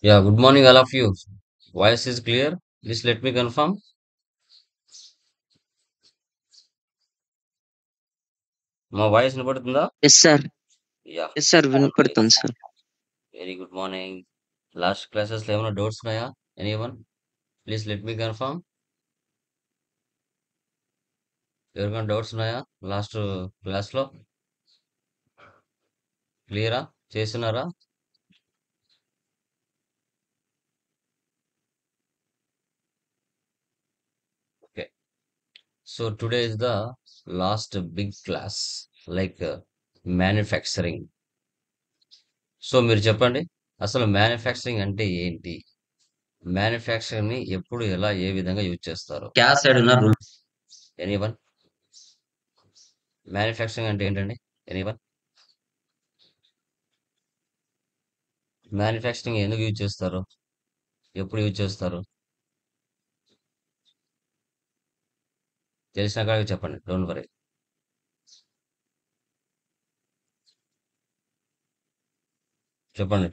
Yeah, good morning, all of you. Voice is clear. Please let me confirm. మా voice వినపడుతుందా? Yes sir. Yeah. Yes sir. Okay. వినపడుతుంది sir. Very good morning. Last క్లాసెస్‌లో ఏమైనా doubts ఉన్నాయా? Anyone? Please let me confirm. ఎవరికైనా doubts ఉన్నాయా? Last క్లాస్‌లో క్లియరా? చేస్తున్నారా? Okay. So today is the last big class like manufacturing. So మీరు చెప్పండి. అసలు మ్యానుఫ్యాక్చరింగ్ అంటే ఏంటి? మ్యానుఫ్యాక్చరింగ్‌ని ఎప్పుడు, ఎలా, ఏ విధంగా యూజ్ చేస్తారు? క్యా సైడ్ ఉన్న రూల్ ఎనీవన్? మ్యానుఫ్యాక్చరింగ్ అంటే ఏంటండి? ఎనీవన్? మ్యానుఫ్యాక్చరింగ్ ఎందుకు యూజ్ చేస్తారు? ఎప్పుడు యూజ్ చేస్తారు? తెలిసిన కాడికి చెప్పండి. Don't worry. చెప్పండి.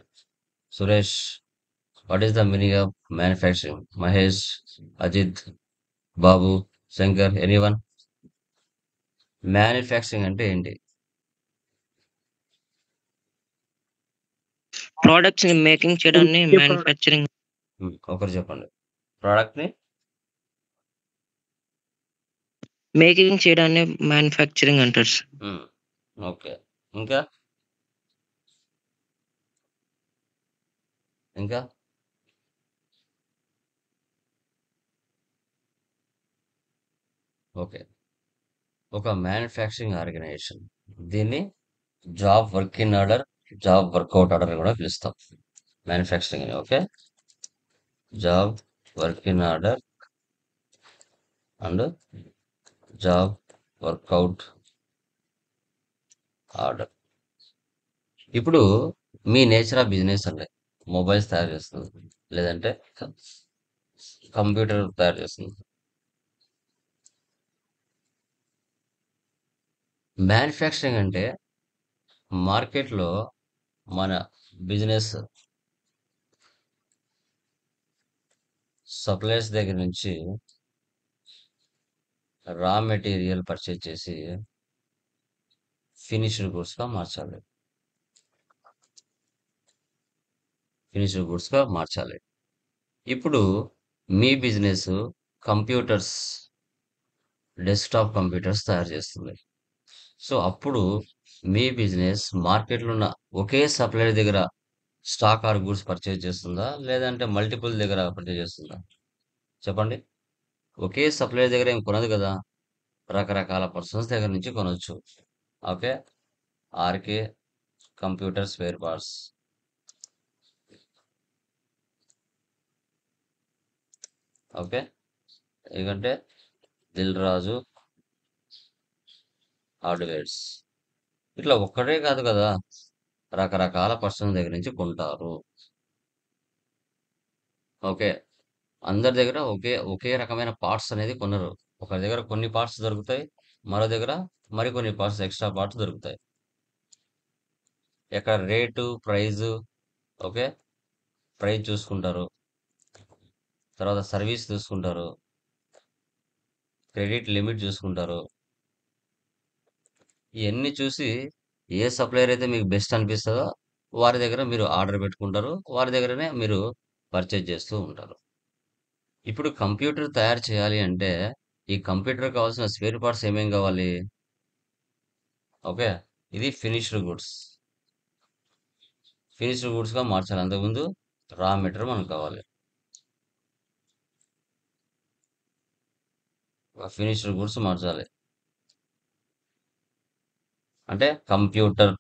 Suresh, what is the meaning of manufacturing? Mahesh, Ajit, Babu, Shankar, anyone? Manufacturing అంటే ఏంటి? ప్రొడక్ట్స్‌ని మేకింగ్ చేయడాన్ని మ్యానుఫ్యాక్చరింగ్ ఒకరు చెప్పండి. ప్రోడక్ట్‌ని మేకింగ్ చేయడాన్ని మ్యానుఫ్యాక్చరింగ్ అంటారు సార్. హ్మ్. ఓకే. ఇంకా? ఇంకా? ఓకే. ఒక మ్యానుఫ్యాక్చరింగ్ ఆర్గనైజేషన్. దీన్ని job work in order, job workout order అని కూడా పిలుస్తాం. మ్యానుఫ్యాక్చరింగ్ అని. Okay. Job work in order and job workout order. ఇప్పుడు మీ నేచర్ ఆఫ్ బిజినెస్ అంటే మొబైల్స్ తయారు చేస్తుంది, లేదంటే కంప్యూటర్ తయారు చేస్తుంది. మ్యానుఫ్యాక్చరింగ్ అంటే మార్కెట్లో మన బిజినెస్ సప్లయర్స్ దగ్గర నుంచి రా మెటీరియల్ పర్చేజ్ చేసి ఫినిష్డ్ గూడ్స్గా మార్చాలి. ఫినిష్డ్ గూడ్స్గా మార్చాలి. ఇప్పుడు మీ బిజినెస్ కంప్యూటర్స్, డెస్క్టాప్ కంప్యూటర్స్ తయారు చేస్తుంది. సో అప్పుడు మీ బిజినెస్ మార్కెట్లో ఉన్న ఒకే సప్లయర్ దగ్గర స్టాక్ ఆర్ గూడ్స్ పర్చేజ్ చేస్తుందా? లేదంటే మల్టిపుల్ దగ్గర పర్చేజ్ చేస్తుందా? చెప్పండి. ఒకే సప్లయర్ దగ్గర ఏం కొనదు కదా! రకరకాల పర్సన్స్ దగ్గర నుంచి కొనొచ్చు. Okay. RK computer spare parts. Okay. ఎందుకంటే దిల్ రాజు హార్డ్‌వేర్స్. ఇట్లా ఒక్కటే కాదు కదా! రకరకాల పర్సన్స్ దగ్గర నుంచి కొంటారు. ఓకే. అందరి దగ్గర ఒకే రకమైన పార్ట్స్ అనేది కొనరు. ఒకరి దగ్గర కొన్ని పార్ట్స్ దొరుకుతాయి. మరో దగ్గర మరికొన్ని పార్ట్స్, ఎక్స్‌ట్రా పార్ట్స్ దొరుకుతాయి. ఇక్కడ రేటు, ప్రైజు, ఓకే. ప్రైస్ చూసుకుంటారు. తర్వాత సర్వీస్ చూసుకుంటారు. క్రెడిట్ లిమిట్ చూసుకుంటారు. ఇయన్నీ చూసి ఏ సప్లయర్ అయితే మీకు బెస్ట్ అనిపిస్తదో వారి దగ్గర మీరు ఆర్డర్ పెట్టుకుంటారు. వారి దగ్గరనే మీరు పర్చేజ్ చేస్తూ ఉంటారు. ఇప్పుడు కంప్యూటర్ తయారు చేయాలి అంటే ఈ కంప్యూటర్ కావాల్సిన స్పేర్ పార్ట్స్ ఏమేం కావాలి? ఓకే. ఇది ఫినిష్డ్ గూడ్స్. ఫినిష్డ్ గూడ్స్‌గా మార్చాలి. అంతకుముందు రా మెటీరియల్ మనకు కావాలి. ఫినిష్డ్ గూడ్స్ మార్చాలి. అంటే కంప్యూటర్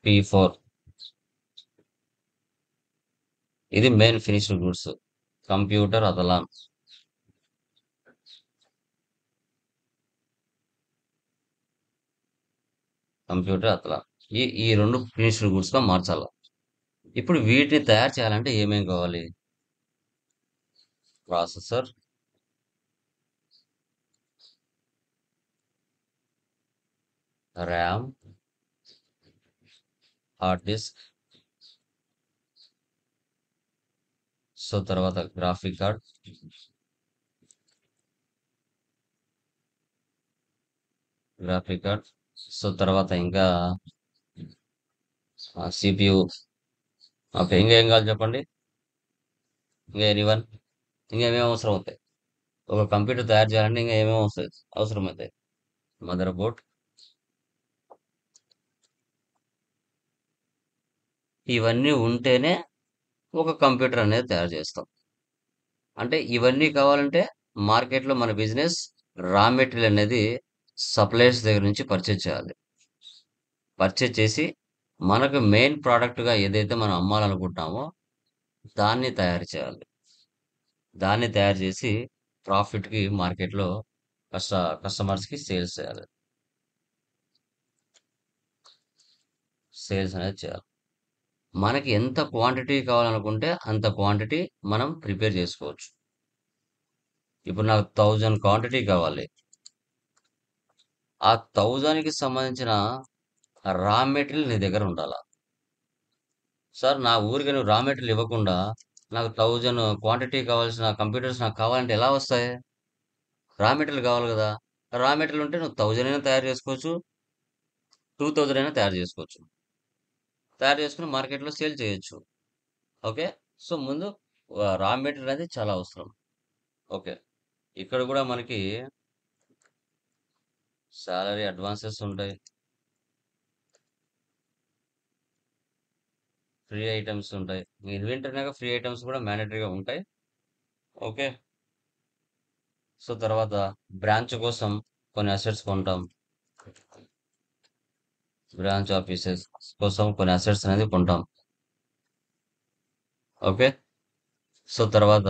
P4 ఇది main finished goods. Computer Athlon. Computer Athlon. ఈ 2 ఫినిష్డ్ గూడ్స్‌గా మార్చాల. ఇప్పుడు వీటిని తయారు చేయాలంటే ఏమేం కావాలి? Processor, RAM, hard disk, so తర్వాత గ్రాఫిక్ కార్డ్, సో తర్వాత ఇంకా సిపియు. ఓకే, ఇంకా ఏం కావాలి చెప్పండి? ఇంకా ఎనీవన్, ఇంకా ఏమేమి అవసరం అవుతాయి? ఒక కంప్యూటర్ తయారు చేయాలంటే ఇంకా ఏమేమి అవసరం అవుతాయి? మదర్ బోర్డ్, ఇవన్నీ ఉంటేనే ఒక కంప్యూటర్ అనేది తయారు చేస్తాం. అంటే ఇవన్నీ కావాలంటే మార్కెట్లో మన బిజినెస్ రా మెటీరియల్ అనేది సప్లయర్స్ దగ్గర నుంచి పర్చేజ్ చేయాలి. పర్చేజ్ చేసి మనకు మెయిన్ ప్రోడక్ట్గా ఏదైతే మనం అమ్మాలనుకుంటున్నామో దాన్ని తయారు చేయాలి. దాన్ని తయారు చేసి ప్రాఫిట్కి మార్కెట్లో కస్ట కస్టమర్స్కి సేల్స్ చేయాలి. సేల్స్ అనేది చేయాలి. మనకి ఎంత క్వాంటిటీ కావాలనుకుంటే అంత క్వాంటిటీ మనం ప్రిపేర్ చేసుకోవచ్చు. ఇప్పుడు నాకు 1000 క్వాంటిటీ కావాలి. ఆ 1000కి సంబంధించిన రా మెటీరియల్ నీ దగ్గర ఉండాలా? సార్ నా ఊరికి నువ్వు రా మెటీరియల్ ఇవ్వకుండా నాకు 1000 క్వాంటిటీ కావాల్సిన కంప్యూటర్స్ నాకు కావాలంటే ఎలా వస్తాయి? రా మెటీరియల్ కావాలి కదా! రా మెటీరియల్ ఉంటే నువ్వు 1000 అయినా తయారు చేసుకోవచ్చు. 2000 అయినా తయారు చేసుకోవచ్చు. తయారు చేసుకొని మార్కెట్‌లో సేల్ చేయొచ్చు. ఓకే. సో, ముందు రా మెటీరియల్ అనేది చాలా అవసరం. ఓకే. ఇక్కడ కూడా మనకి సాలరీ అడ్వాన్సెస్ ఉంటాయి. ఫ్రీ ఐటెమ్స్ ఉంటాయి. ఇన్వెంటరీ‌నాక ఫ్రీ ఐటెమ్స్ కూడా మ్యాండేటరీగా ఉంటాయి. ఓకే. సో, తర్వాత బ్రాంచ్ కోసం కొన్ని అసెట్స్ కొంటాం. బ్రాంచ్ ఆఫీసెస్ కోసం కొన్ని అసెట్స్ అనేది కొంటాం. ఓకే. సో, తర్వాత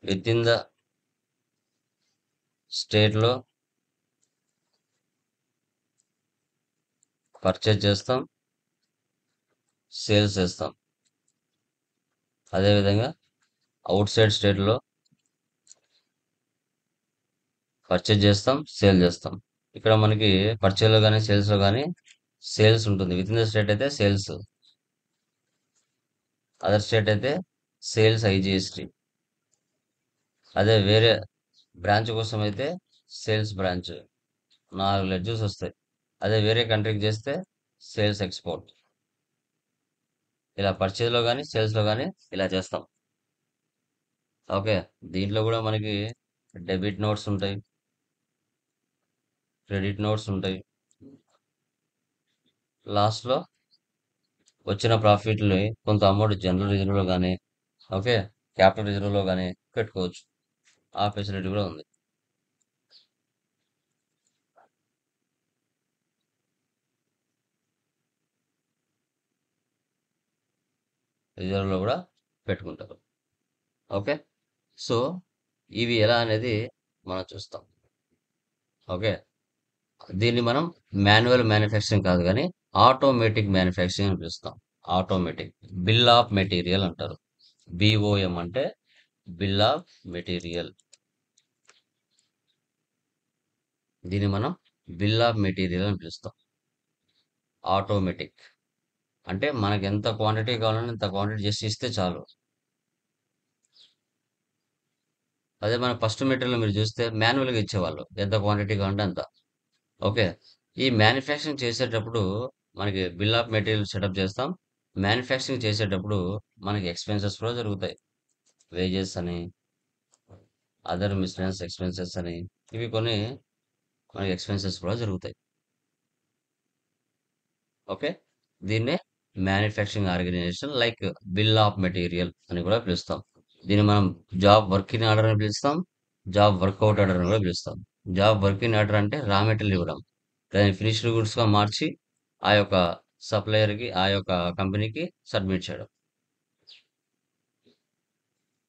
వితిన్ ద స్టేట్‌లో పర్చేజ్ చేస్తాం. సేల్స్ చేస్తాం. అదేవిధంగా ఔట్‌సైడ్ స్టేట్‌లో పర్చేజ్ చేస్తాం. సేల్ చేస్తాం. ఇక్కడ మనకి పర్చేజ్‌లో గాని, సేల్స్‌లో గాని సేల్స్ ఉంటుంది. వితిన్ ద స్టేట్ అయితే సేల్స్. అదర్ స్టేట్ అయితే సేల్స్ ఐజీఎస్టీ. అదే వేరే బ్రాంచ్ కోసం అయితే సేల్స్ బ్రాంచ్. 4 లెడ్జెస్ వస్తాయి. అదే వేరే కంట్రీకి చేస్తే సేల్స్ ఎక్స్‌పోర్ట్. ఇలా పర్చేజ్‌లో గాని, సేల్స్‌లో గాని ఇలా చేస్తాం. ఓకే. దీంట్లో కూడా మనకి డెబిట్ నోట్స్ ఉంటాయి. క్రెడిట్ నోట్స్ ఉంటాయి. లాస్ట్‌లో వచ్చిన ప్రాఫిట్‌ని కొంత అమౌంట్ జనరల్ రిజర్వ్‌లో గాని, ఓకే, క్యాపిటల్ రిజర్వ్‌లో గాని పెట్టుకోవచ్చు. ఆ ఫెసిలిటీ కూడా ఉంది. రిజర్వ్‌లో కూడా పెట్టుకుంటారు. ఓకే. సో, ఇవి ఎలా అనేది మనం చూస్తాం. ఓకే. దీన్ని మనం మాన్యువల్ మ్యానుఫ్యాక్చరింగ్ కాదు గానీ, ఆటోమేటిక్ మ్యానుఫ్యాక్చరింగ్ అని పిలుస్తాం. ఆటోమేటిక్. బిల్ ఆఫ్ మెటీరియల్ అంటారు. బీఓఎం అంటే బిల్ ఆఫ్ మెటీరియల్. దీన్ని మనం బిల్ ఆఫ్ మెటీరియల్ అని పిలుస్తాం. ఆటోమేటిక్. అంటే మనకెంత క్వాంటిటీ కావాలన్నా అంత క్వాంటిటీ జస్ట్ ఇస్తే చాలు. అదే మన ఫస్ట్ మెటీరియల్ మీరు చూస్తే మాన్యువల్‌గా ఇచ్చేవాళ్ళు. ఎంత క్వాంటిటీ కావాలంటే అంత. ఓకే. ఈ మ్యానుఫ్యాక్చరింగ్ చేసేటప్పుడు మనకి బిల్ ఆఫ్ మెటీరియల్ సెటప్ చేస్తాం. మ్యానుఫ్యాక్చరింగ్ చేసేటప్పుడు మనకి ఎక్స్‌పెన్సెస్ కూడా జరుగుతాయి. వేజెస్ అని, అదర్ మిస్‌లెనియస్ ఎక్స్‌పెన్సెస్ అని ఇవి కొన్ని మనకి ఎక్స్‌పెన్సెస్ కూడా జరుగుతాయి. ఓకే. దీన్నే manufacturing organisation like bill of material అని కూడా పిలుస్తాం. దీన్ని మనం జాబ్ వర్క్ ఇన్ ఆర్డర్ అని పిలుస్తాం. జాబ్ వర్కౌట్ ఆర్డర్ అని కూడా పిలుస్తాం. జాబ్ వర్క్ ఇన్ ఆర్డర్ అంటే రా మెటీరియల్ ఇవ్వడం. దాన్ని ఫినిష్డ్ గూడ్స్‌గా మార్చి ఆ యొక్క సప్లయర్‌కి, ఆ యొక్క కంపెనీకి సబ్మిట్ చేయడం.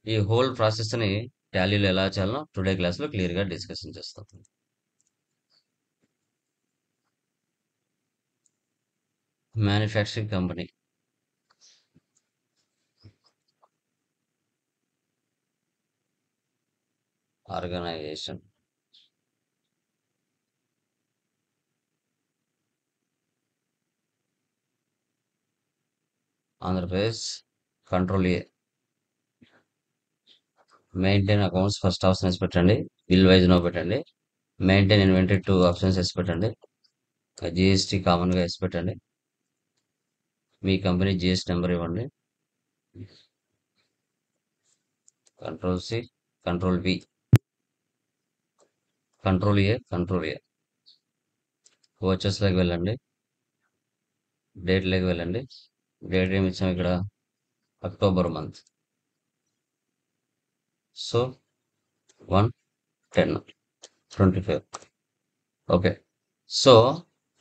ఈ హోల్ ప్రాసెస్‌ని టాలీలో ఎలా చేయాలో టుడే క్లాస్‌లో క్లియర్‌గా డిస్కషన్ చేస్తాం. Manufacturing company. Organisation. Andhra Pradesh. Control A. Maintain accounts first option వేసి పెట్టండి. బిల్ వైజ్ నో పెట్టండి. మెయింటైన్ ఇన్వెంటరీ 2 ఆప్షన్స్ వేసి పెట్టండి. జిఎస్టీ కామన్గా వేసి పెట్టండి. మీ కంపెనీ జిఎస్టీ నెంబర్ ఇవ్వండి. Control C, control B, control A, control ఏ. లోకి వెళ్ళండి. డేట్లోకి వెళ్ళండి. డేట్ ఏమి ఇచ్చాం ఇక్కడ? October month. So 1/10/25. Okay. So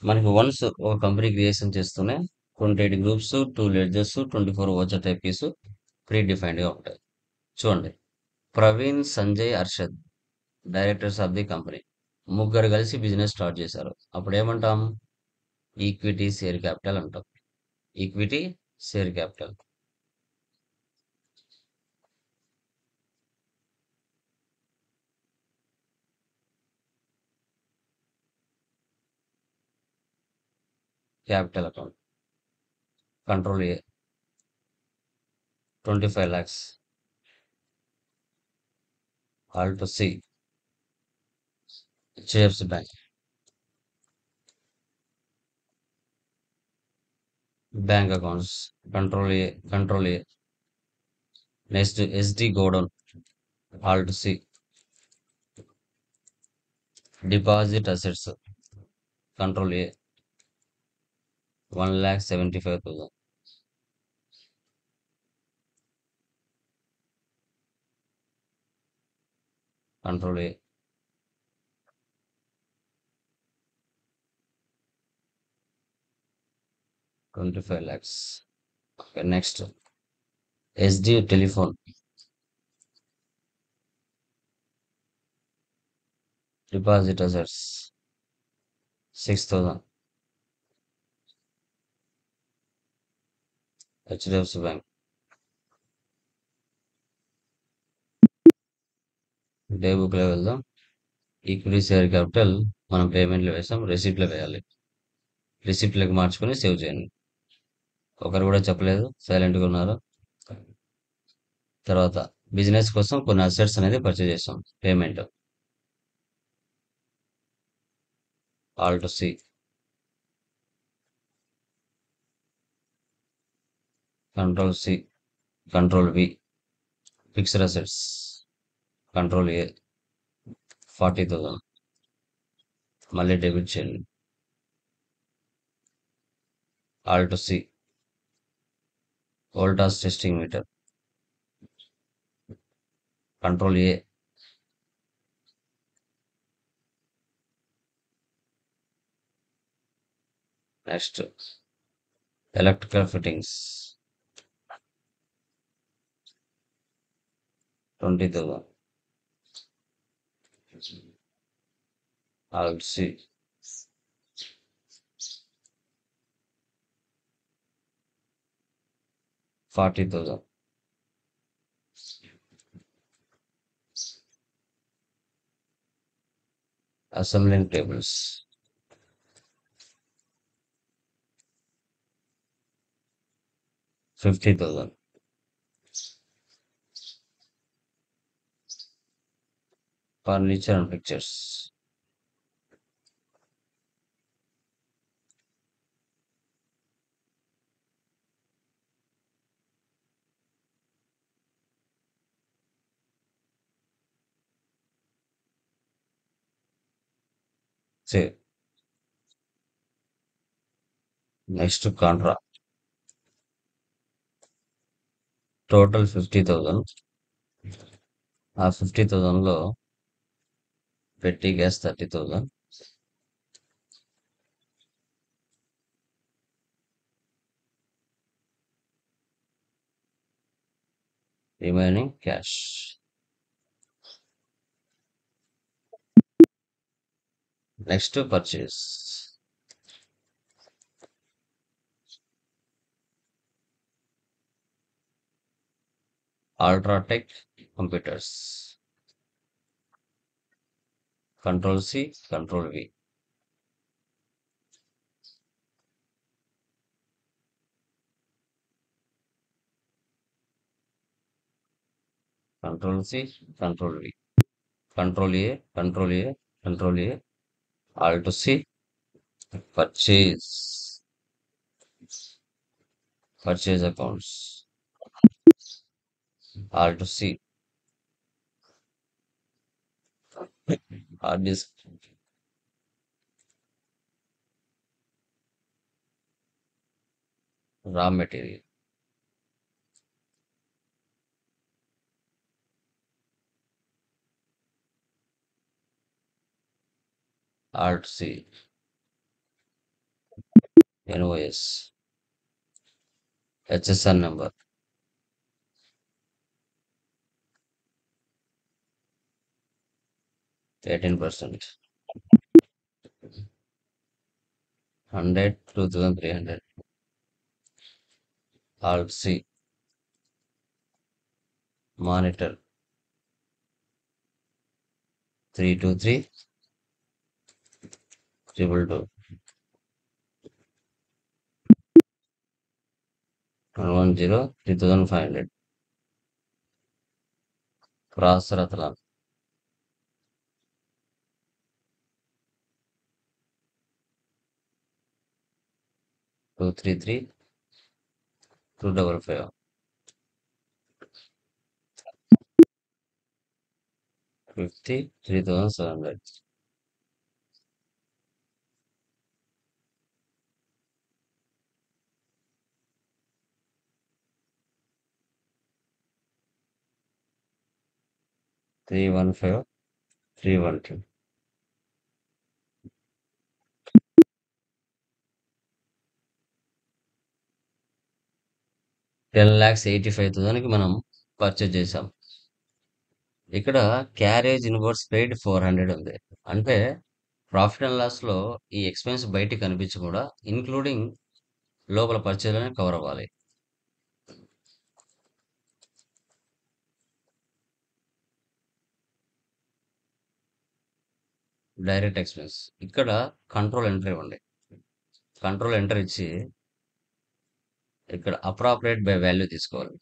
మనకి వన్స్ ఒక కంపెనీ క్రియేషన్ చేస్తూనే 28 groups, 2 ledgers, 24 voucher types pre డిఫైన్డ్గా ఉంటాయి. చూడండి, Praveen, Sanjay, Arshad directors of the company. ముగ్గురు కలిసి బిజినెస్ స్టార్ట్ చేశారు. అప్పుడు ఏమంటాం? ఈక్విటీ షేర్ క్యాపిటల్ అంటాం. Equity share capital. Capital account. Control A, 25 lakhs. Alt C, HDFC bank. Bank accounts. Control A, control A. Next SD godown. Alt C. Deposit assets. Control A, 1,75,000. Control A. ₹25,00,000. Okay, next. SD telephone. Deposit assets 6,000. HDFC bank. Day book లో వెళ్దాం. Equity share capital మనం పేమెంట్లు వేసాం, రిసిప్ట్లో వేయాలి. రిసిప్ట్లకు మార్చుకొని save చేయండి. ఒకరు కూడా చెప్పలేదు, సైలెంట్గా ఉన్నారు. తర్వాత బిజినెస్ కోసం కొన్ని అసెట్స్ అనేది పర్చేజ్ చేసాం. Payment. Alt C. Control C, control V. Fixed assets. Control A, 40,000. మళ్ళీ డెబిట్ చేయండి. Alt C. Voltas testing meter. Control A. Next electrical fittings 20,000. Alt C. 40,000. Assembling tables 50,000. Furniture and fixtures. Save. Next contra. Total 50,000. ఆ 50,000లో పెట్టి gas 30,000. Remaining cash. Next purchase. UltraTech computers. Control C, control V. Control C, Control V, Control A, Control A, Control A, Alt C, purchase, purchase accounts, Alt C, hard disk, raw material, Alt C, invoice, HSN number, 18%, 100, 2300, Alt C, monitor, 323, 222, 110, 3500, Processor Athlon, 233, 255, 50, 3700, 315, 312. 10,85,000కి మనం purchase చేసాం. ఇక్కడ carriage inverse paid 400 ఉంది. అంటే profit and loss లో ఈ expense బయటికి కనిపించకుండా including లోపల పర్చేజ్ లోనే కవర్ అవ్వాలి. డైరెక్ట్ ఎక్స్పెన్స్ ఇక్కడ కంట్రోల్ ఎంటర్ ఇవ్వండి. కంట్రోల్ ఎంటర్ ఇచ్చి ఇక్కడ అప్రాప్రియేట్ బై వాల్యూ తీసుకోవాలి.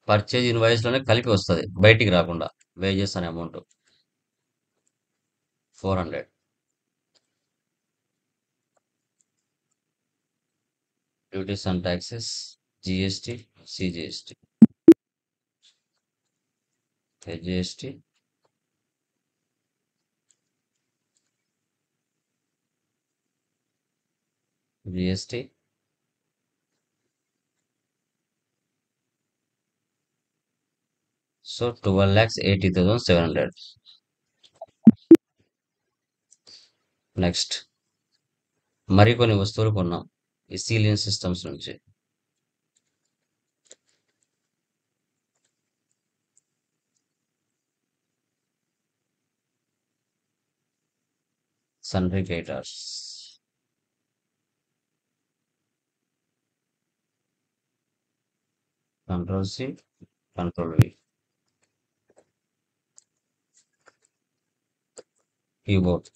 పర్చేజ్ ఇన్వాయిస్ లోనే కలిపి వస్తుంది, బయటికి రాకుండా. వేజెస్ అనే amount 400. Duties and taxes, GST, CGST, HGST, GST, so 12,80,700. Next మరికొన్ని వస్తువులు కొన్నాం ఈ సీలియన్ సిస్టమ్స్ నుంచి. Sundry creditors, control C, control V, keyboard,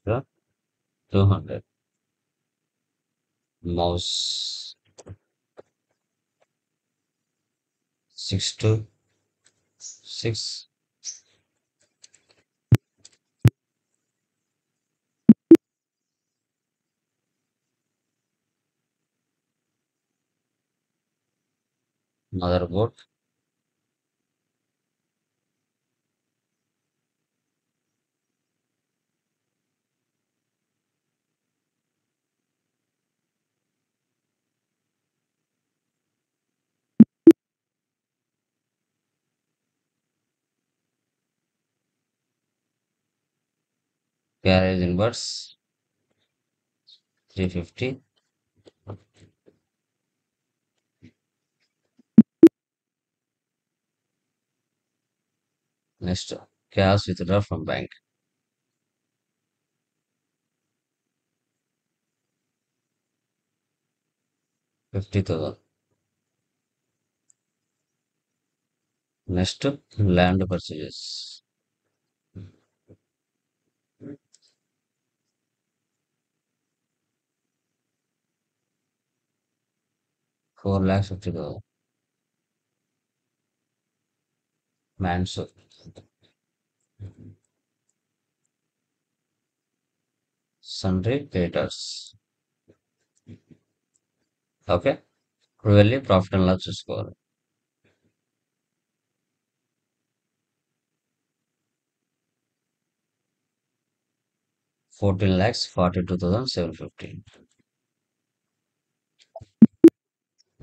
ఇక్కడ 200. Mouse 626. Motherboard, carriage inwards 350. Next cash withdraw from bank 50,000. Next land purchases 4,50,000. Mansur. Sundry creditors. Okay. ఇప్పుడు వెళ్ళి profit and loss చూసుకోవాలి. 14,42,750.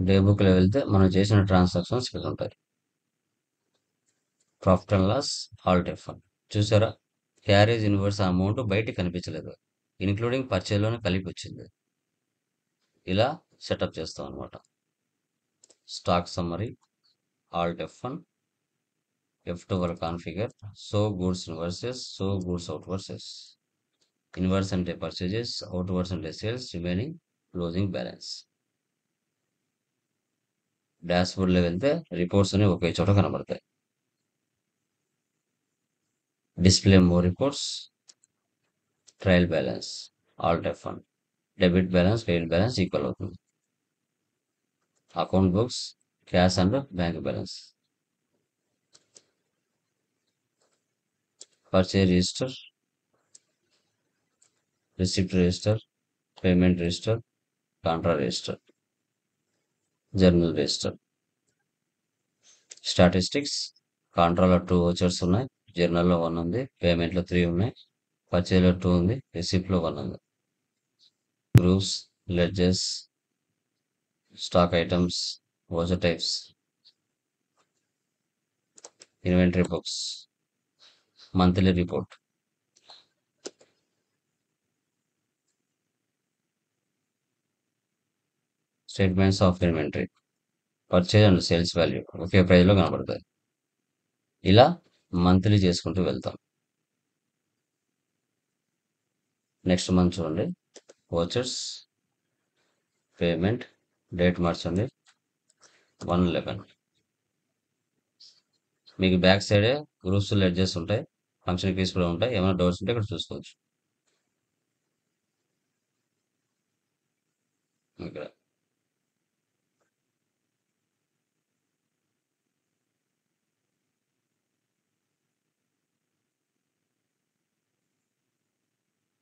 డే బుక్ లో వెళ్తే మనం చేసిన ట్రాన్సాక్షన్స్ ఇక్కడ ఉంటాయి. Profit and loss all different. చూసారా, క్యారేజ్ ఇన్వర్స్ అమౌంట్ బయటికి కనిపించలేదు, ఇన్క్లూడింగ్ పర్చేలోనే కలిపి వచ్చింది. ఇలా సెటప్ చేస్తాం అనమాట. Stock summary alt F1, F12 configure, so goods inwards, so goods outwards. Inwards అంటే పర్చేజెస్, అవుట్వర్స్ అంటే sales, remaining closing balance. Dashboard లో వెళ్తే రిపోర్ట్స్ అనేవి ఒకే చోట కనబడతాయి. Display more reports, trial balance alt F1. Debit balance, credit balance equal అవుతుంది. Account books, cash and bank balance. Purchase register, receipt register, payment register, contra register, journal register. Statistics, కాంట్రాలో 2 vouchers ఉన్నాయి, జర్నల్లో 1 ఉంది, పేమెంట్లో 3 ఉన్నాయి, పర్చేజ్లో 2 ఉంది, రిసిప్ట్లో 1 ఉంది. Groups, ledgers, stock items, voucher types, inventory books, monthly report. Statements of inventory, purchase and sales value ఒకే ప్రైజ్లో కనబడతాయి. ఇలా మంత్లీ చేసుకుంటూ వెళ్తాం. నెక్స్ట్ మంత్ చూడండి, వోచర్స్, పేమెంట్, డేట్ మార్చండి 1/11. మీకు బ్యాక్ సైడే గ్రూప్స్ లెడ్జెస్ ఉంటాయి, ఫంక్షన్ కీస్ కూడా ఉంటాయి. ఏమైనా డౌట్స్ ఉంటే ఇక్కడ చూసుకోవచ్చు. ఇక్కడ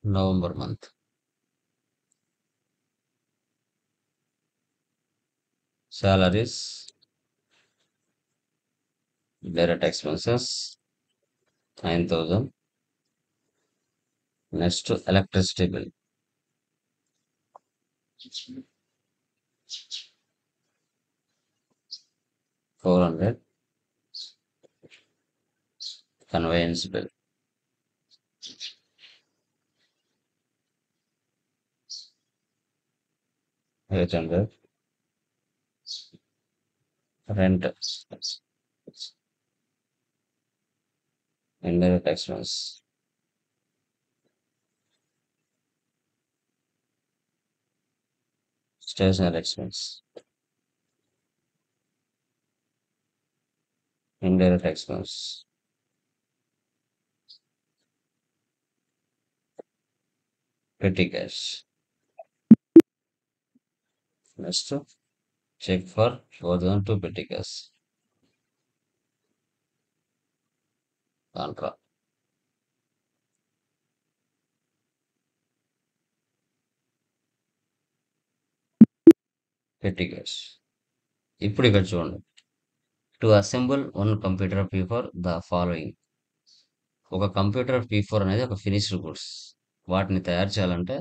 November month, salaries, direct expenses 9,000. Next electricity bill 400. Conveyance bill 800. Rent, indirect expense, stationery expense, indirect expense, petty cash. Next, check for 4,000 to petty cash. Contra. Petty cash. ఇప్పుడు ఇక్కడ చూడండి, to assemble one computer for the following. ఒక computer P4 అనేది ఒక finished goods. వాటిని తయారు చేయాలంటే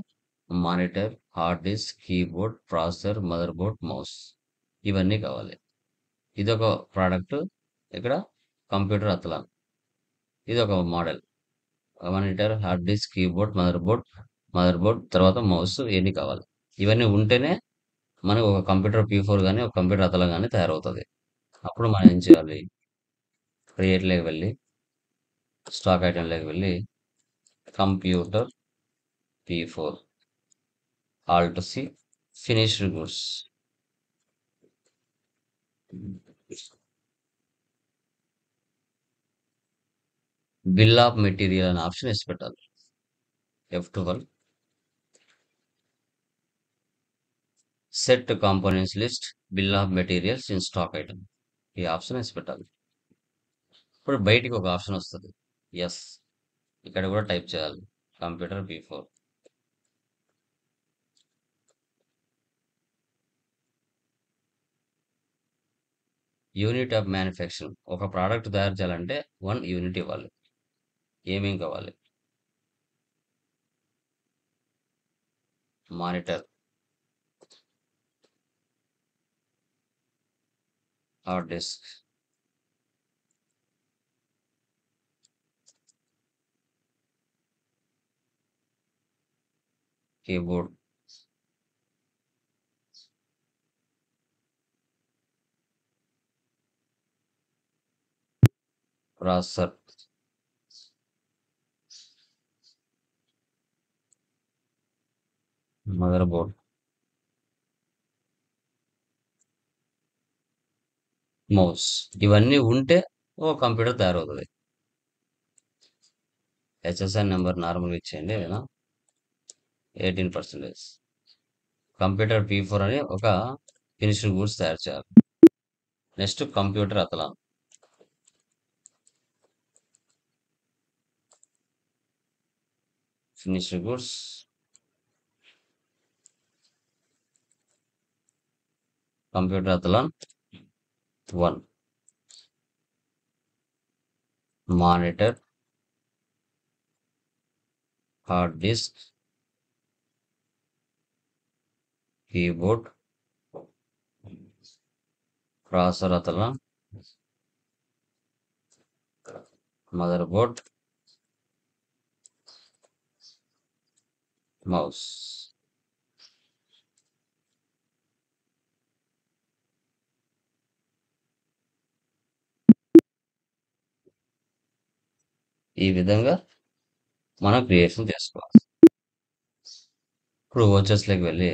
monitor, hard disk, keyboard, processor, mother board, mouse ఇవన్నీ కావాలి. ఇదొక ప్రోడక్ట్. ఇక్కడ కంప్యూటర్ అతలాన్, ఇది ఒక model. Monitor, hard disk, keyboard, mother board తర్వాత మౌస్ ఇవన్నీ కావాలి. ఇవన్నీ ఉంటేనే మనకు ఒక కంప్యూటర్ P4 కానీ ఒక కంప్యూటర్ అతలాన్ కానీ తయారవుతుంది. అప్పుడు మనం ఏం చేయాలి, క్రియేట్లోకి వెళ్ళి స్టాక్ ఐటెంలోకి వెళ్ళి computer P4 alt C finished goods. Bill of material అనే ఆప్షన్ వేసి పెట్టాలి. F12 set components list, bill of materials in stock item. ఈ ఆప్షన్ వేసి పెట్టాలి. ఇప్పుడు బయటికి ఒక ఆప్షన్ వస్తుంది. ఎస్, ఇక్కడ కూడా టైప్ చేయాలి. Computer P4. Unit of manufacturing. ఒక ప్రోడక్ట్ తయారు చేయాలంటే 1 యూనిట్ ఇవ్వాలి. ఏమేం కావాలి? Monitor, hard disk, keyboard, processor, mother board, mouse. ఇవన్నీ ఉంటే ఓ కంప్యూటర్ తయారవుతుంది. హెచ్ఎస్ఎన్ నెంబర్ నార్మల్గా ఇచ్చేయండి ఏదైనా. 18%. కంప్యూటర్ P4 అని ఒక ఫినిష్డ్ గూడ్స్ తయారు చేయాలి. Next computer అతలాన్. Finished goods, computer అతలాన్ 1. Monitor, hard disk, keyboard, processor అతలాన్, mother board, mouse. ఈ విధంగా మనం క్రియేషన్ చేసుకోవాలి. ఇప్పుడు వచ్చేస్లోకి వెళ్ళి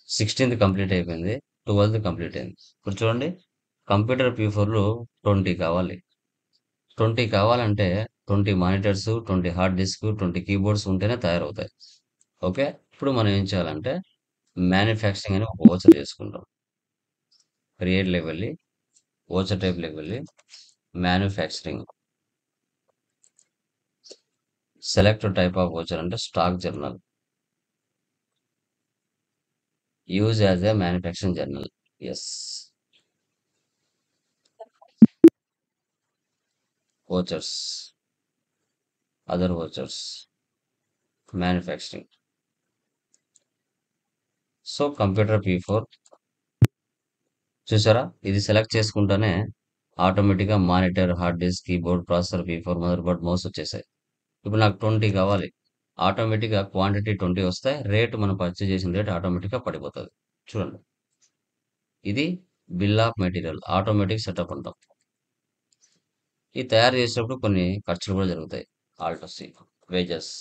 16th కంప్లీట్ అయిపోయింది, 12th కంప్లీట్ అయింది. ఇప్పుడు చూడండి, కంప్యూటర్ P4లో 20 కావాలి. 20 కావాలంటే 20 మానిటర్స్, 20 హార్డ్ డిస్క్, 20 కీబోర్డ్స్ ఉంటేనే తయారవుతాయి. ఓకే, ఇప్పుడు మనం ఏం చేయాలంటే మ్యానుఫ్యాక్చరింగ్ అని ఒక ఓచర్ చేసుకుంటాం. క్రియేట్లోకి వెళ్ళి ఓచర్ టైప్లోకి వెళ్ళి manufacturing, select type of voucher అంటే stock journal, use as a manufacturing journal. Yes. Vouchers, other vouchers, manufacturing. So computer P4 చూసారా, ఇది సెలెక్ట్ చేసుకుంటానే ఆటోమేటిక్గా monitor, hard disk, keyboard, processor P4, motherboard, mouse వచ్చేసాయి. ఇప్పుడు నాకు 20 కావాలి. ఆటోమేటిక్గా క్వాంటిటీ 20 వస్తాయి. రేటు మనం పర్చేజ్ చేసిన రేట్ ఆటోమేటిక్గా పడిపోతుంది. చూడండి, ఇది bill of material automatic setup అంటాం. ఇది తయారు చేసేటప్పుడు కొన్ని ఖర్చులు కూడా జరుగుతాయి. Alt C, wages,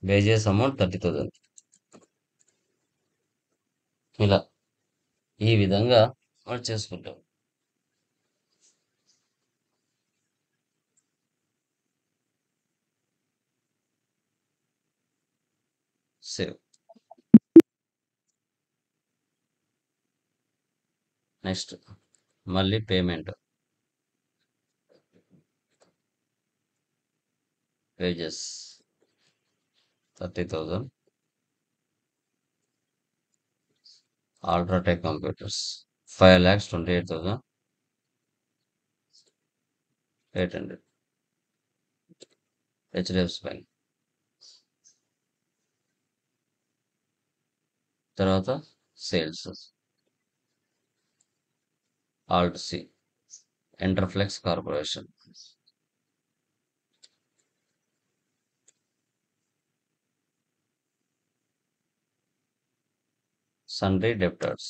wages amount 30,000. ఇలా ఈ విధంగా మనం చేసుకుంటాం. సేవ్. నెక్స్ట్ మళ్ళీ payment, wages 30,000, UltraTech computers 5,28,800, HDFC bank. తర్వాత సేల్స్, ఆల్ట్ సి, ఎంటర్ఫ్లెక్స్ కార్పొరేషన్, సన్రీ డెప్టర్స్.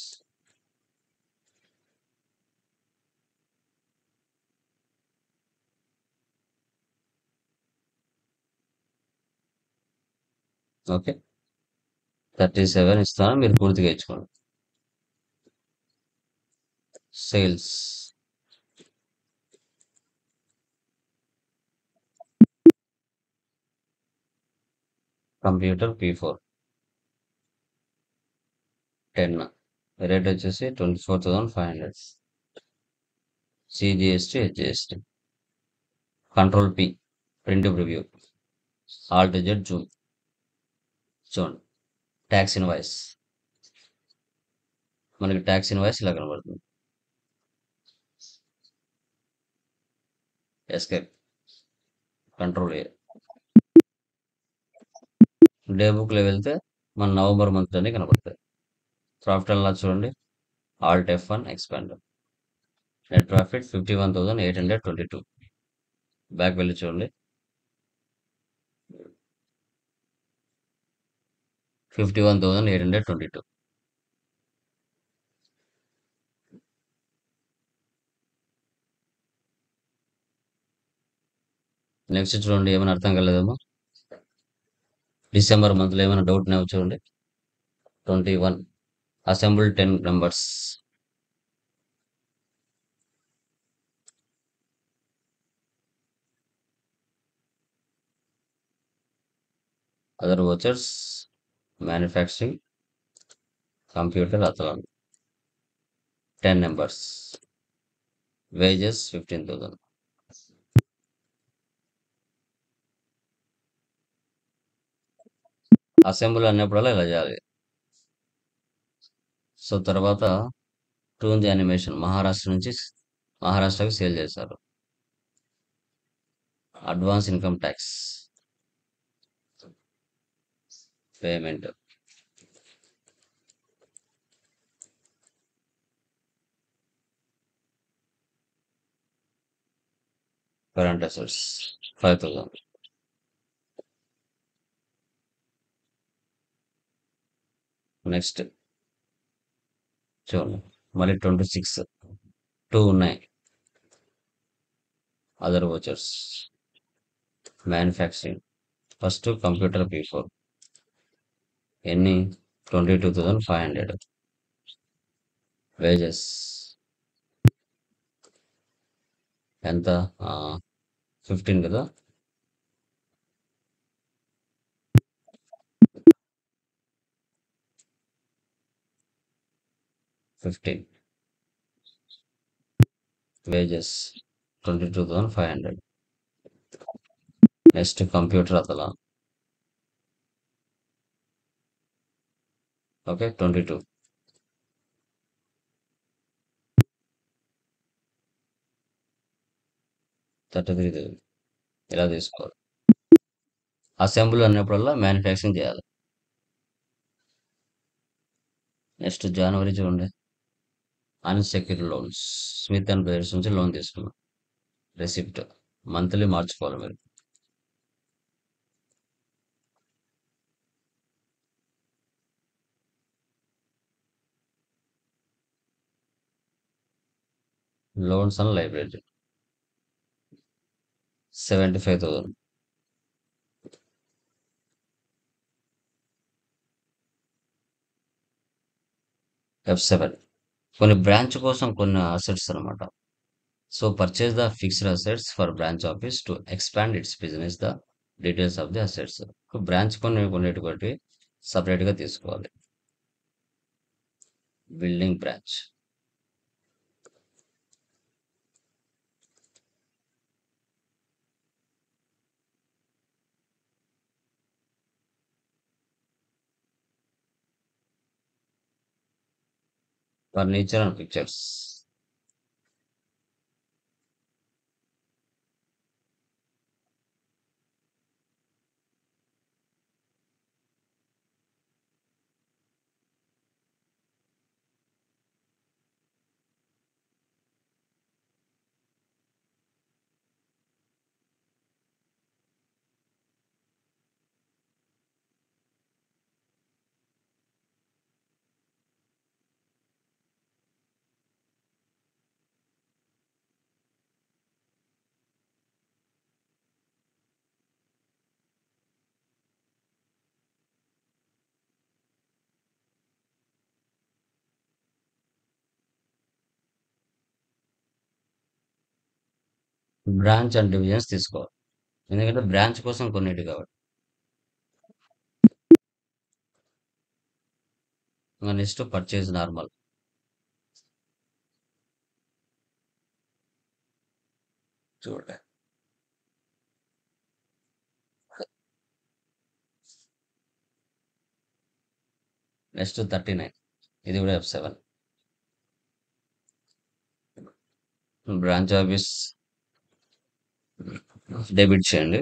ఓకే, 37 ఇస్తాను, మీరు పూర్తిగా ఇచ్చుకోండి. Sales, computer P4 10. రేట్ వచ్చేసి 24,500. CGST, HGST. Control P, print preview. Alt Z Zoom. చూడండి, ట్యాక్స్ ఇన్వాయిస్. మనకి ట్యాక్స్ ఇన్వాయిస్ ఇలా కనబడుతుంది. ఎస్కేప్. Control A. డే బుక్లో వెళ్తే మన నవంబర్ మంత్ అని కనబడతాయి. ప్రాఫిట్ అండ్ లాస్ చూడండి, Alt F1 expand. Net profit 51,822. Back వెళ్ళి చూడండి, 51,822. నెక్స్ట్ చూడండి, ఏమైనా అర్థం కాలేదేమో. డిసెంబర్ మంత్లో ఏమైనా డౌట్ ఉన్నాయో చూడండి. 21. Assemble 10 numbers. Other vouchers, manufacturing, computer Athlon 10 numbers. Wages 15,000. Assemble అన్నప్పుడల్లా ఇలా చేయాలి. సో తర్వాత టూన్స్ యానిమేషన్ మహారాష్ట్ర నుంచి మహారాష్ట్రకి సేల్ చేశారు. Advance income tax payment. Current assets 5,000. Next చూడండి, మళ్ళీ 26 2 ఉన్నాయి. Other vouchers, manufacturing. First computer P4 ఎన్ని 22,500. వేజెస్ ఎంత 15 కదా. Fifteen wages 22,500. Next computer Athlon, okay 22. $33,000 ఇలా తీసుకోవాలి. అసెంబ్లీ అన్నప్పుడల్లా మ్యానుఫ్యాక్చరింగ్ చేయాలి. నెక్స్ట్ జనవరి చూడండి, unsecured loans. Smith and brothers నుంచి లోన్ తీసుకున్నాం. రెసిప్ట్ మంత్లీ మార్చుకోవాలి మీరు. Loans and library 75,000. F7 కొన్ని బ్రాంచ్ కోసం కొన్ని అసెట్స్ అనమాట. So purchase the fixed assets for branch office to expand it's business. The details of the assets. Branch కొన్నిటికి సపరేట్గా తీసుకోవాలి. Building branch. Furniture and pictures. Branch and divisions తీసుకోవాలి, ఎందుకంటే branch కోసం కొన్నిటి కాబట్టి. Next purchase normal. చూడండి. నెక్స్ట్ 39. ఇది కూడా F7. బ్రాంచ్ ఆఫీస్ డెబిట్ చేయండి.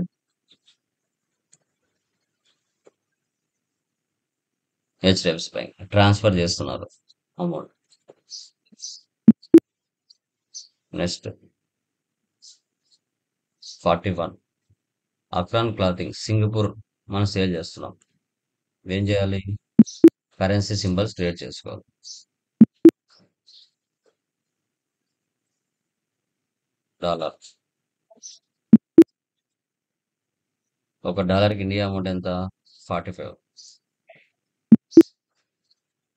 హెచ్డిఎఫ్సి బ్యాంక్ ట్రాన్స్ఫర్ చేస్తున్నారు అమౌంట్. నెక్స్ట్ 41. అక్రాన్ క్లాతింగ్ సింగపూర్ మనం సేల్ చేస్తున్నాం. ఏం చేయాలి? కరెన్సీ సింబల్స్ క్రియేట్ చేసుకోవాలి. డాలర్. ఒక డాలర్కి ఇండియా అమౌంట్ ఎంత? 45.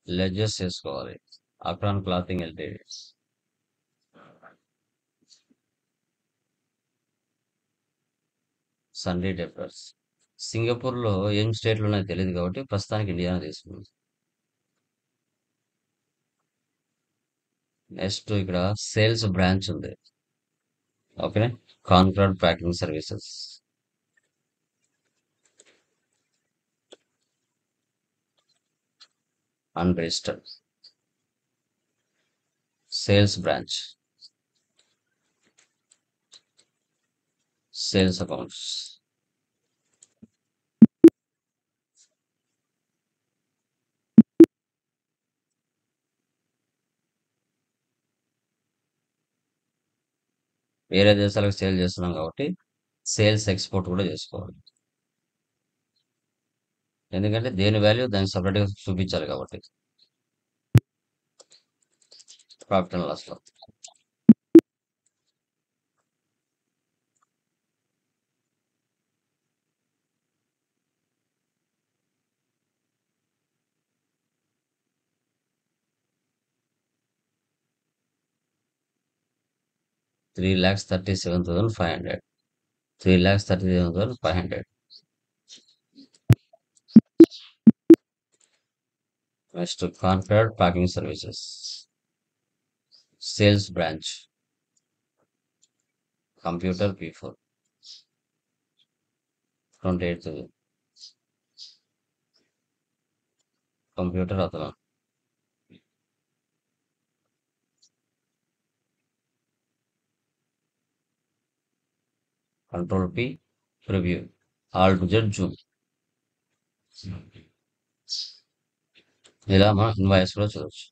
లెడ్జెస్ చేసుకోవాలి. అక్రాన్ క్లాతింగ్ ఎల్టీడీ. సన్రీ డెప్టర్స్. సింగపూర్లో ఏం స్టేట్లు ఉన్నాయో తెలియదు కాబట్టి ప్రస్తుతానికి ఇండియానే తీసుకుంది. నెక్స్ట్ ఇక్కడ సేల్స్ బ్రాంచ్ ఉంది. ఓకే. కాన్క్రాడ్ packing services. Unregistered. Sales branch. Sales accounts. వేరే దేశాలకు సేల్ చేస్తున్నాం కాబట్టి సేల్స్ ఎక్స్పోర్ట్ కూడా చేసుకోవాలి. ఎందుకంటే దేని వాల్యూ దానికి సపరేట్గా చూపించాలి కాబట్టి. ప్రాఫిట్ అండ్ లాస్ లో 3,37,500. 3,37,500. Next configured packing services. Sales branch. Computer P4. 28,000. Computer అతను. Control P. Preview. Alt Z zoom. ఇలా మనం ఇన్వాయిస్ లో చూడొచ్చు.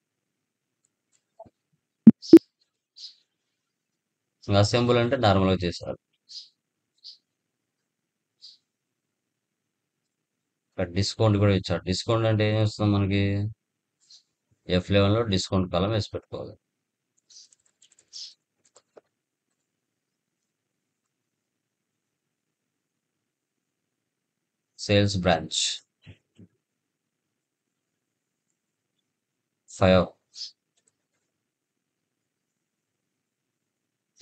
అసెంబుల్ అంటే నార్మల్ గా చేశారు. ఇక్కడ డిస్కౌంట్ కూడా ఇచ్చారు. డిస్కౌంట్ అంటే ఏం వస్తుంది మనకి? F11 లో డిస్కౌంట్ కాలం వేసి పెట్టుకోవాలి. Sales branch 5.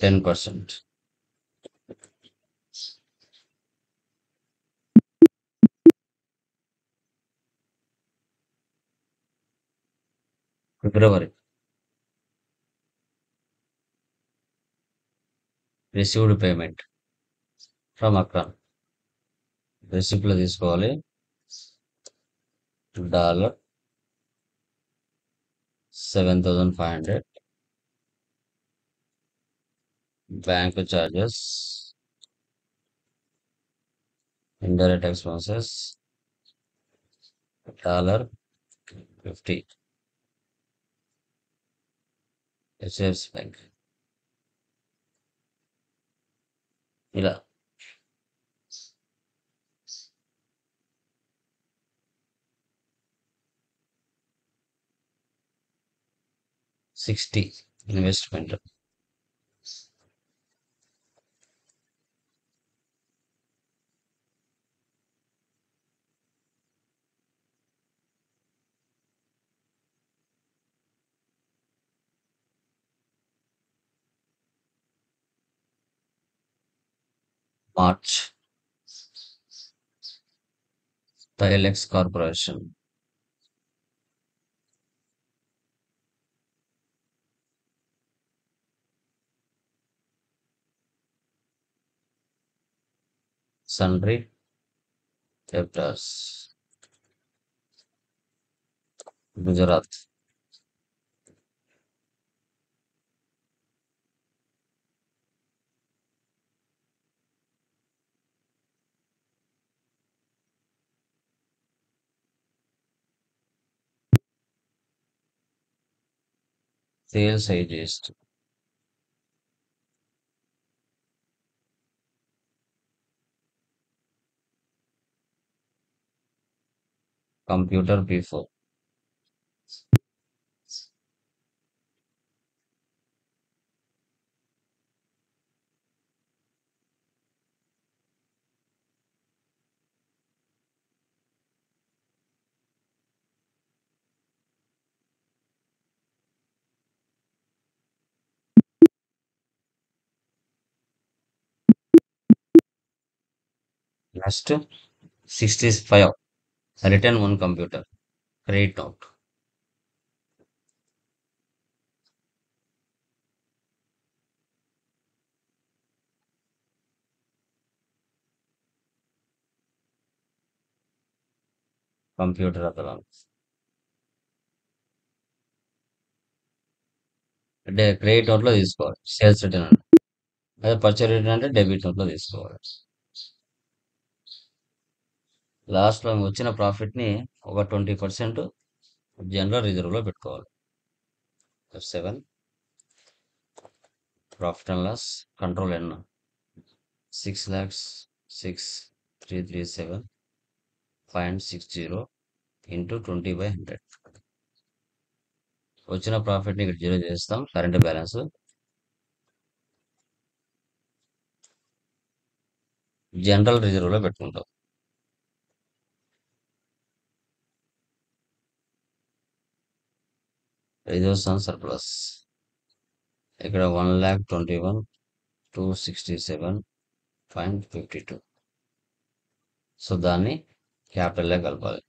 10%. February. Received payment from అక్రాన్. రిసిప్ట్ లో తీసుకోవాలి. $7,500. Bank charges. Indirect expenses $50. HDFC bank. ఇలా 60 ఇన్వెస్ట్మెంట్. మార్చ్. థైలెక్స్ corporation. sundry debtors, Gujarat. Sales agent, computer P4, next 65, written one computer, credit note, computer అతను అంటే credit note లో తీసుకోవాలి sales return అంటే అదే పర్చేజ్ రిటర్న్ అంటే డెబిట్ నోట్ లో తీసుకోవాలి లాస్ట్ లో వచ్చిన ప్రాఫిట్ ని ఒక 20% జనరల్ రిజర్వ్ లో పెట్టుకోవాలి. F7 profit and loss control N 6,6337.60 into 20/100 వచ్చిన ప్రాఫిట్ ని ఇక్కడ జీరో చేస్తాం. కరెంట్ బ్యాలెన్స్ జనరల్ రిజర్వ్ లో పెట్టుకుంటాం. 5,000 సర్ప్లస్ ఇక్కడ 1,21,267.52. సో దాన్ని క్యాపిటల్ లో కలపాలి.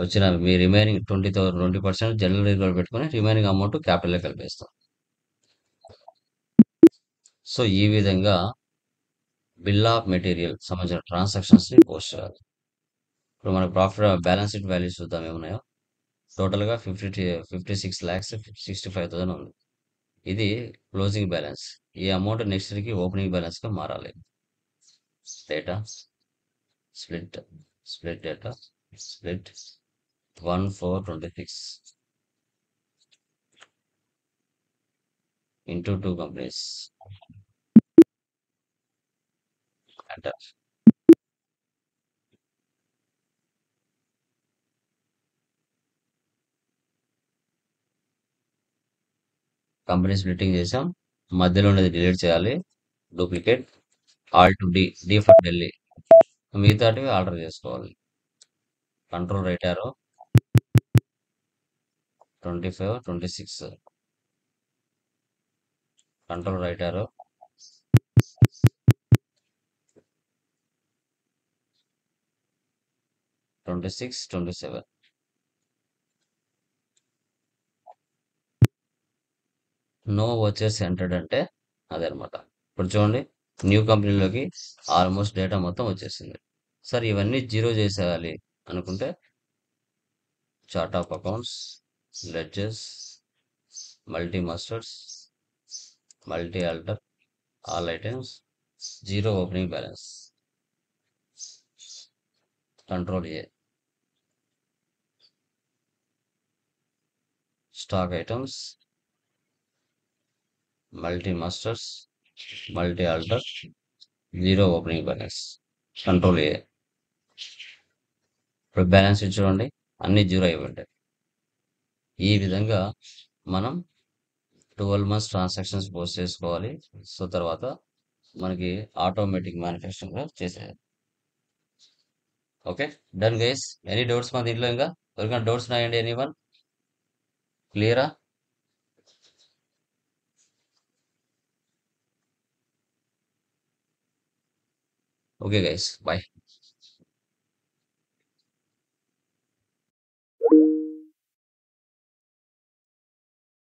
వచ్చిన మీ రిమైనింగ్ 20% జనరల్ రిజర్వ్ పెట్టుకొని రిమైనింగ్ అమౌంట్ క్యాపిటల్ లో కలిపేస్తాం. సో ఈ విధంగా బిల్ ఆఫ్ మెటీరియల్ సంబంధించిన ట్రాన్సాక్షన్స్ ని పోస్ట్ చేయాలి. ఇప్పుడు మన ప్రాఫిట్ బ్యాలెన్స్ షీట్ వాల్యూస్ చూద్దాం ఏమున్నాయో. టోటల్ గా 56,65,000 ఉంది. ఇది క్లోజింగ్ బ్యాలెన్స్. ఈ అమౌంట్ నెక్స్ట్ కి ఓపెనింగ్ బ్యాలెన్స్ గా మారాలి. Data split data split 1,426 into 2 companies. Enter. Company splitting చేసాం. మధ్యలో ఉన్నది డిలీట్ చేయాలి. Duplicate alt D for Delhi. మిగతాటివి ఆర్డర్ చేసుకోవాలి. Control right arrow 25, 26. Control right arrow 26, 27. No వచ్చేసి ఎంటర్డ్ అంటే అదనమాట. ఇప్పుడు చూడండి న్యూ కంపెనీలోకి ఆల్మోస్ట్ డేటా మొత్తం వచ్చేసింది. సరే ఇవన్నీ జీరో చేసేయాలి అనుకుంటే chart of accounts, ledgers, multi masters, multi alter, all items, zero opening balance, control A, stock items, multi masters, multi alter, zero opening balance, control A. ఇప్పుడు బ్యాలెన్స్ చూడండి అన్ని zero అయి ఉంటాయి. ఈ విధంగా మనం 12 మంత్స్ ట్రాన్సాక్షన్స్ పోస్ట్ చేసుకోవాలి. So తర్వాత మనకి ఆటోమేటిక్ మ్యానుఫ్యాక్చరింగ్ కూడా చేసేయాలి. Okay done guys. Any doubts మా దీంట్లో ఇంకా ఎవరికైనా డౌట్స్ ఉన్నాయండి? ఎనీ వన్ క్లియరా? Okay guys bye.